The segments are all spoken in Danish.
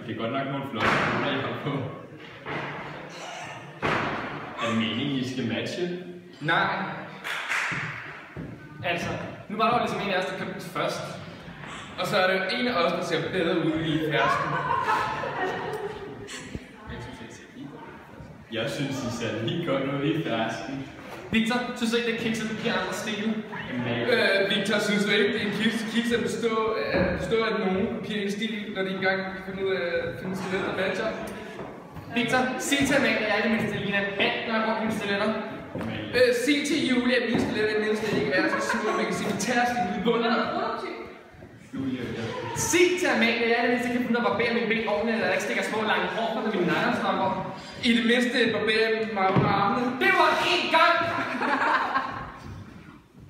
det er godt nok nogle flotte kjoler, I har på. Er det meningen, I skal matche? Nej. Altså, nu var der jo ligesom en af os, der købte den først. Og så er det jo en af os, der ser bedre ud i fersken. Jeg synes, I ser lige godt ud i fersken. Victor, synes du ikke, det er kikset, du giver andre stile? Victor, synes du ikke, det er en kiks, at bestå af nogen piger i stil, når de engang kan finde ud af at finde stiletter og matcher? Victor, sig til Amalie, at jeg er det mindste ligner mand, når jeg bruger mine stiletter. Sig til Julie, at mine stiletter er det mindste ikke er så sur, at man kan sige, at tærsken i bunden. Sig til Amalie, at jeg er det mindste kan finde ud af at barbere mine ben ordentligt, eller der ikke stikker små lange hår på mine nejlerstrømper. I det mindste barbere mig under armene. Det var én gang!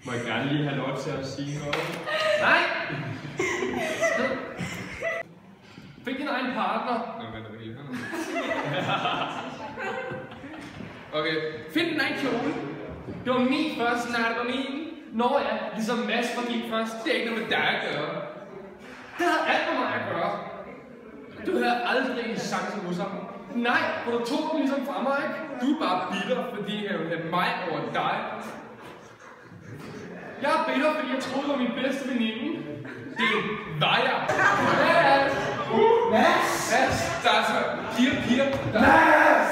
Må jeg gerne lige have lov til at sige noget? Nej! Fik din egen partner. Nå, hvad er det helt? Okay, find din egen kjole. Det var min først, nej, det var min. Nå ja, ligesom Mads var gik først. Det er ikke noget med dig at gøre. Det havde alt med mig at gøre. Du havde aldrig en chance hos ham. Nej, for du tog den ligesom fra mig, ikke? Du er bare bitter, fordi jeg ville have mig over dig. Jeg er bitter, fordi jeg troede, du var min bedste veninde. Det var jeg. Mads! Mads! Der er så piger. Mads!